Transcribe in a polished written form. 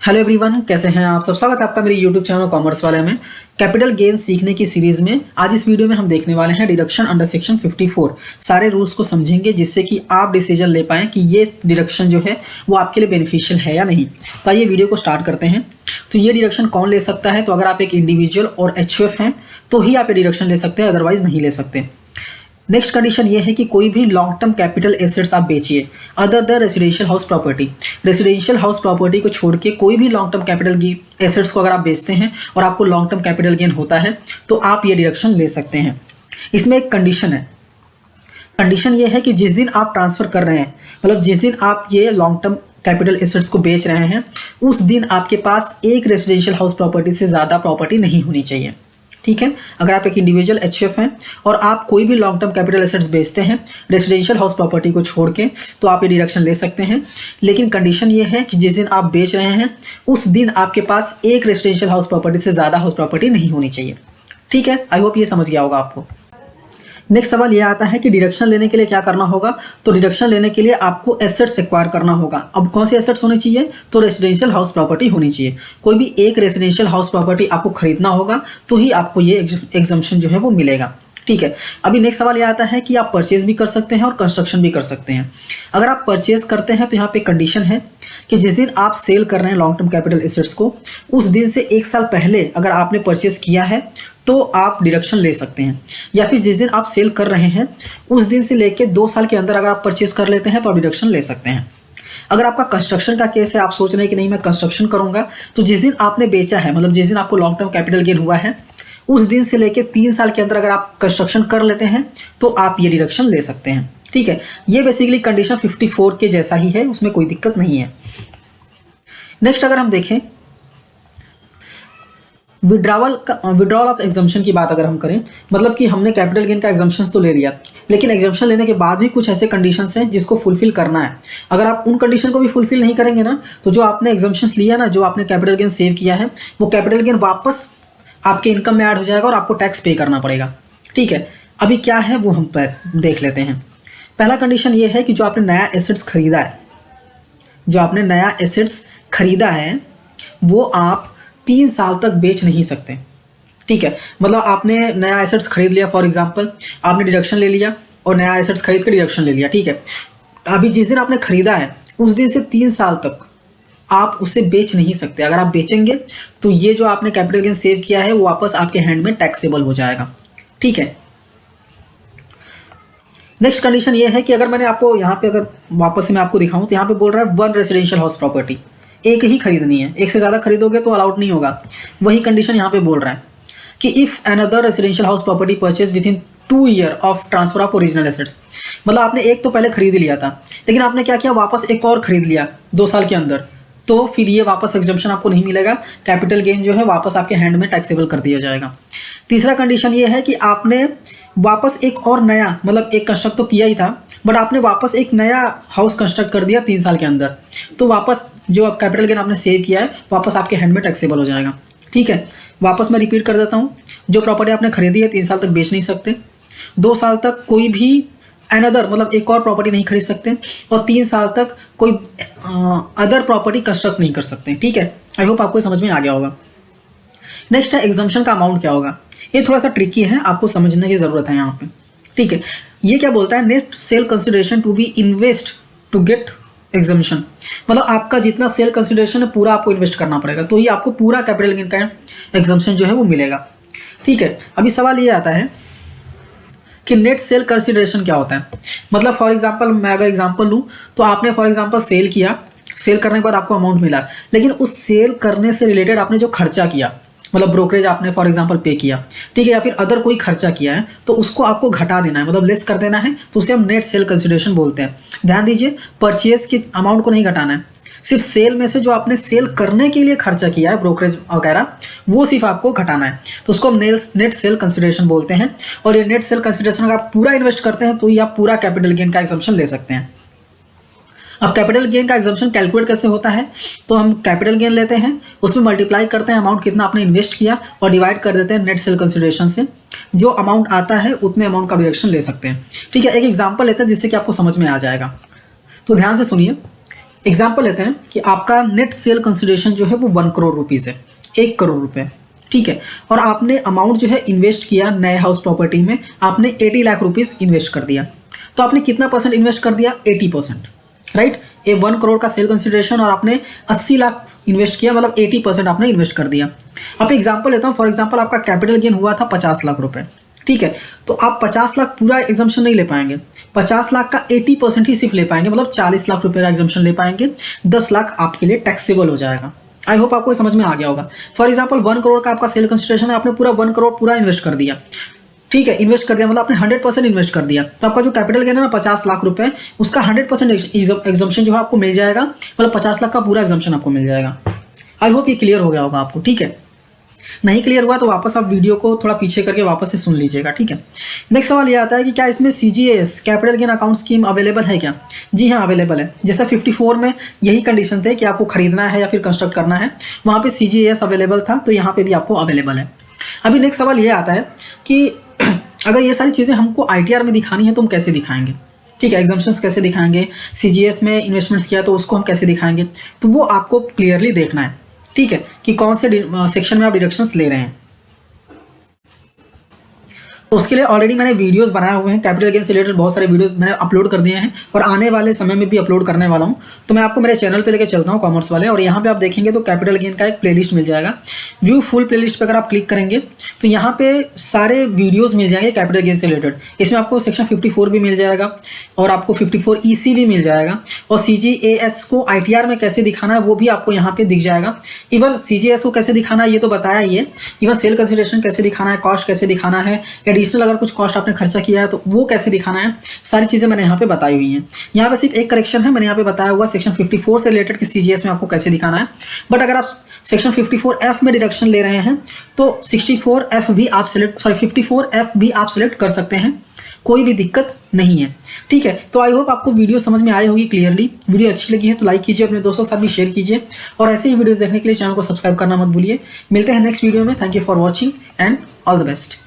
Hello everyone, कैसे हैं आप सब। स्वागत है आपका मेरे यूट्यूब चैनल कॉमर्स वाले में कैपिटल गेन सीखने की सीरीज में। आज इस वीडियो में हम देखने वाले हैं डिडक्शन अंडर सेक्शन 54। सारे रूल्स को समझेंगे जिससे कि आप डिसीजन ले पाएं कि ये डिडक्शन जो है वो आपके लिए बेनिफिशियल है या नहीं। तो आइए वीडियो को स्टार्ट करते हैं। तो ये डिडक्शन कौन ले सकता है? तो अगर आप एक इंडिविजुअल और एचयूएफ हैं तो ही आप ये डिडक्शन ले सकते हैं, अदरवाइज नहीं ले सकते। नेक्स्ट कंडीशन ये है कि कोई भी लॉन्ग टर्म कैपिटल एसेट्स आप बेचिए other the residential house property. Residential house property को छोड़ के कोई भी लॉन्ग टर्म कैपिटल एसेट्स को अगर आप बेचते हैं और आपको लॉन्ग टर्म कैपिटल गेन होता है तो आप ये डिडक्शन ले सकते हैं। इसमें एक कंडीशन है। कंडीशन ये है कि जिस दिन आप ट्रांसफर कर रहे हैं, मतलब जिस दिन आप ये लॉन्ग टर्म कैपिटल एसेट्स को बेच रहे हैं, उस दिन आपके पास एक रेसिडेंशियल हाउस प्रॉपर्टी से ज़्यादा प्रॉपर्टी नहीं होनी चाहिए। ठीक है, अगर आप एक इंडिविजुअल एचयूएफ हैं और आप कोई भी लॉन्ग टर्म कैपिटल एसेट्स बेचते हैं रेसिडेंशियल हाउस प्रॉपर्टी को छोड़ के, तो आप ये डिडक्शन ले सकते हैं। लेकिन कंडीशन ये है कि जिस दिन आप बेच रहे हैं उस दिन आपके पास एक रेसिडेंशियल हाउस प्रॉपर्टी से ज़्यादा हाउस प्रॉपर्टी नहीं होनी चाहिए। ठीक है, आई होप ये समझ गया होगा आपको। नेक्स्ट सवाल ये आता है कि डिडक्शन लेने के लिए क्या करना होगा। तो डिडक्शन लेने के लिए आपको एसेट्स एक्वायर करना होगा। अब कौन सी एसेट्स होनी चाहिए? तो रेसिडेंशियल हाउस प्रॉपर्टी होनी चाहिए। कोई भी एक रेसिडेंशियल हाउस प्रॉपर्टी आपको खरीदना होगा तो ही आपको ये एग्जम्पशन जो है वो मिलेगा। ठीक है, अभी नेक्स्ट सवाल ये आता है कि आप परचेज भी कर सकते हैं और कंस्ट्रक्शन भी कर सकते हैं। अगर आप परचेज करते हैं तो यहाँ पे कंडीशन है कि जिस दिन आप सेल कर रहे हैं लॉन्ग टर्म कैपिटल एसेट्स को, उस दिन से 1 साल पहले अगर आपने परचेज किया है तो आप डिडक्शन ले सकते हैं। या फिर जिस दिन आप सेल कर रहे हैं उस दिन से लेके 2 साल के अंदर अगर आप परचेज कर लेते हैं तो आप डिडक्शन ले सकते हैं। अगर आपका कंस्ट्रक्शन का केस है, आप सोच रहे हैं कि नहीं मैं कंस्ट्रक्शन करूंगा, तो जिस दिन आपने बेचा है, मतलब जिस दिन आपको लॉन्ग टर्म कैपिटल गेन हुआ है, उस दिन से लेके 3 साल के अंदर अगर आप कंस्ट्रक्शन कर लेते हैं तो आप ये डिडक्शन ले सकते हैं। ठीक है, ये बेसिकली कंडीशन 54 के जैसा ही है, उसमें कोई दिक्कत नहीं है। नेक्स्ट अगर हम देखें विड्रॉल ऑफ एग्जम्पशन की बात अगर हम करें, मतलब कि हमने कैपिटल गेन का एग्जम्पशन तो ले लिया, लेकिन एग्जम्पशन लेने के बाद भी कुछ ऐसे कंडीशंस हैं जिसको फुलफिल करना है। अगर आप उन कंडीशन को भी फुलफिल नहीं करेंगे ना, तो जो आपने एग्जम्पशंस लिया ना, जो आपने कैपिटल गेन सेव किया है, वो कैपिटल गेन वापस आपके इनकम में ऐड हो जाएगा और आपको टैक्स पे करना पड़ेगा। ठीक है, अभी क्या है वो हम देख लेते हैं। पहला कंडीशन ये है कि जो आपने नया एसेट्स खरीदा है, जो आपने नया एसेट्स खरीदा है वो आप 3 साल तक बेच नहीं सकते। ठीक है, मतलब आपने नया एसेट्स खरीद लिया, फॉर एग्जांपल आपने डिडक्शन ले लिया और नया एसेट्स खरीद कर डिडक्शन ले लिया। ठीक है, अभी जिस दिन आपने खरीदा है उस दिन से 3 साल तक आप उसे बेच नहीं सकते। अगर आप बेचेंगे तो ये जो आपने कैपिटल गेन सेव किया है वो वापस आपके हैंड में टैक्सेबल हो जाएगा। ठीक है, नेक्स्ट कंडीशन ये है कि अगर मैंने आपको यहाँ पे अगर वापस से मैं आपको दिखाऊं तो यहाँ पे बोल रहा है 1 रेसिडेंशियल हाउस प्रॉपर्टी, एक ही खरीदनी है, एक से ज़्यादा खरीदोगे तो अलाउड नहीं होगा। वही कंडीशन यहाँ पे बोल रहा है कि if another residential house property purchase with in 2 year of transfer of original assets. मतलब आपने एक तो पहले खरीद लिया था, लेकिन आपने क्या किया, वापस एक और खरीद लिया 2 साल के अंदर, तो फिर ये वापस एग्जम्पशन आपको नहीं मिलेगा। कैपिटल गेन जो है वापस आपके हैंड में टैक्सेबल कर दिया जाएगा। तीसरा कंडीशन ये है कि आपने वापस एक और नया, मतलब एक कंस्ट्रक्ट तो किया ही था, बट आपने वापस एक नया हाउस कंस्ट्रक्ट कर दिया 3 साल के अंदर, तो वापस जो कैपिटल गेन आपने सेव किया है वापस आपके हैंड में टैक्सेबल हो जाएगा। ठीक है, वापस मैं रिपीट कर देता हूँ। जो प्रॉपर्टी आपने खरीदी है 3 साल तक बेच नहीं सकते, 2 साल तक कोई भी अनदर मतलब एक और प्रॉपर्टी नहीं खरीद सकते, और 3 साल तक कोई अदर प्रॉपर्टी कंस्ट्रक्ट नहीं कर सकते। ठीक है, आई होप आपको समझ में आ गया होगा। नेक्स्ट है एग्जम्पशन का अमाउंट क्या होगा। ये थोड़ा सा ट्रिकी है, आपको समझने की जरूरत है यहाँ पे। ठीक है, ये क्या बोलता है, net sale consideration to be invest to get exemption. मतलब आपका जितना सेल कंसिडरेशन है पूरा आपको इन्वेस्ट करना पड़ेगा, तो ये आपको पूरा कैपिटल गेन का एग्जम्पशन जो है वो मिलेगा। ठीक है, अभी सवाल ये आता है कि नेट सेल कंसिडरेशन क्या होता है। मतलब फॉर एग्जांपल मैं अगर एग्जांपल लूँ तो आपने फॉर एग्जांपल सेल किया, सेल करने के बाद आपको अमाउंट मिला, लेकिन उस सेल करने से रिलेटेड आपने जो खर्चा किया, मतलब ब्रोकरेज आपने फॉर एग्जांपल पे किया, ठीक है, या फिर अदर कोई खर्चा किया है, तो उसको आपको घटा देना है, मतलब लेस कर देना है, तो उसे हम नेट सेल कंसिडरेशन बोलते हैं। ध्यान दीजिए, परचेज की अमाउंट को नहीं घटाना है, सिर्फ सेल में से जो आपने सेल करने के लिए खर्चा किया है ब्रोकरेज वगैरह, वो सिर्फ आपको घटाना है, तो उसको हम नेट सेल कंसिडरेशन बोलते हैं। और ये नेट सेल कंसिडरेशन अगर आप पूरा इन्वेस्ट करते हैं तो ये आप पूरा कैपिटल गेन का एग्जम्पशन ले सकते हैं। अब कैपिटल गेन का एग्जम्पशन कैलकुलेट कैसे होता है, तो हम कैपिटल गेन लेते हैं, उसमें मल्टीप्लाई करते हैं अमाउंट कितना आपने इन्वेस्ट किया और डिवाइड कर देते हैं नेट सेल कंसिडरेशन से। जो अमाउंट आता है उतने अमाउंट का डिडक्शन ले सकते हैं। ठीक है, एक एग्जांपल लेते हैं जिससे कि आपको समझ में आ जाएगा, तो ध्यान से सुनिए। एग्जाम्पल लेते हैं कि आपका नेट सेल कंसिडरेशन जो है वो 1 करोड़ रुपीज़ है, 1 करोड़ रुपए, ठीक है। और आपने अमाउंट जो है इन्वेस्ट किया नए हाउस प्रॉपर्टी में, आपने 80 लाख रुपीज़ इन्वेस्ट कर दिया। तो आपने कितना परसेंट इन्वेस्ट कर दिया? 80%, राइट। ये 1 करोड़ का सेल कंसिडरेशन और आपने 80 लाख इन्वेस्ट किया, मतलब 80% आपने इन्वेस्ट कर दिया। अब एग्जाम्पल लेता हूँ, फॉर एग्जाम्पल आपका कैपिटल गेन हुआ था 50 लाख रुपए, ठीक है। तो आप 50 लाख पूरा एग्जाम्पशन नहीं ले पाएंगे, 50 लाख का 80% ही सिर्फ ले पाएंगे, मतलब 40 लाख रुपए का एग्जाम्पशन ले पाएंगे। 10 लाख आपके लिए टैक्सेबल हो जाएगा। आई होप आपको समझ में आ गया होगा। फॉर एग्जाम्पल 1 करोड़ का आपका सेल कंसिडरेशन है, आपने पूरा 1 करोड़ पूरा इन्वेस्ट कर दिया, ठीक है। इन्वेस्ट कर दिया मतलब आपने 100% इन्वेस्ट कर दिया। तो आपका जो कैपिटल गेन है ना 50 लाख रुपए, उसका 100% एग्जाम्पशन जो है आपको मिल जाएगा, मतलब 50 लाख का पूरा एग्जाम्पशन आपको मिल जाएगा। आई होप ये क्लियर हो गया होगा आपको, ठीक है। नहीं क्लियर हुआ तो वापस आप वीडियो को थोड़ा पीछे करके वापस से सुन लीजिएगा, ठीक है। नेक्स्ट सवाल ये आता है कि क्या इसमें CGAS capital gain account scheme available है क्या? जी हाँ, अवेलेबल है। जैसा 54 में यही कंडीशन थे कि आपको खरीदना है या फिर कंस्ट्रक्ट करना है, वहाँ पे CGAS अवेलेबल था, तो यहाँ पे भी आपको अवेलेबल है। अभी नेक्स्ट सवाल ये आता है कि अगर ये सारी चीज़ें हमको ITR में दिखानी है तो हम कैसे दिखाएंगे, ठीक है। एग्जाम्पशंस कैसे दिखाएंगे, CGS में इन्वेस्टमेंट्स किया तो उसको हम कैसे दिखाएंगे, तो वो आपको क्लियरली देखना है, ठीक है, कि कौन से सेक्शन में आप डिडक्शंस ले रहे हैं। तो उसके लिए ऑलरेडी मैंने वीडियोस बनाए हुए हैं, कैपिटल गेन से रिलेटेड बहुत सारे वीडियोस मैंने अपलोड कर दिए हैं और आने वाले समय में भी अपलोड करने वाला हूं। तो मैं आपको मेरे चैनल पे लेके चलता हूं कॉमर्स वाले, और यहाँ पे आप देखेंगे तो कैपिटल गेन का एक प्लेलिस्ट मिल जाएगा। व्यू फुल प्लेलिस्ट पे अगर आप क्लिक करेंगे तो यहाँ पे सारे वीडियोज़ मिल जाएंगे कैपिटल गेन से रिलेटेड। इसमें आपको सेक्शन 54 भी मिल जाएगा और आपको 54EC भी मिल जाएगा, और CGAS को ITR में कैसे दिखाना है वो भी आपको यहाँ पे दिख जाएगा। इवन CGAS को कैसे दिखाना है ये तो बताया ही है, इवन सेल कंसिडरेशन कैसे दिखाना है, कॉस्ट कैसे दिखाना है, एडिशनल अगर कुछ कॉस्ट आपने खर्चा किया है तो वो कैसे दिखाना है, सारी चीज़ें मैंने यहाँ पे बताई हुई हैं। यहाँ पे सिर्फ एक करेक्शन है, मैंने यहाँ पे बताया हुआ सेक्शन 54 से रिलेटेड कि CGS में आपको कैसे दिखाना है। बट अगर आप सेक्शन 54F में डिडक्शन ले रहे हैं तो 54F भी आप सिलेक्ट 54F भी आप सिलेक्ट कर सकते हैं, कोई भी दिक्कत नहीं है, ठीक है। तो आई होप आपको वीडियो समझ में आई होगी क्लियरली। वीडियो अच्छी लगी है तो लाइक कीजिए, अपने दोस्तों के साथ भी शेयर कीजिए, और ऐसे ही वीडियोस देखने के लिए चैनल को सब्सक्राइब करना मत भूलिए। मिलते हैं नेक्स्ट वीडियो में। Thank you for watching and all the best.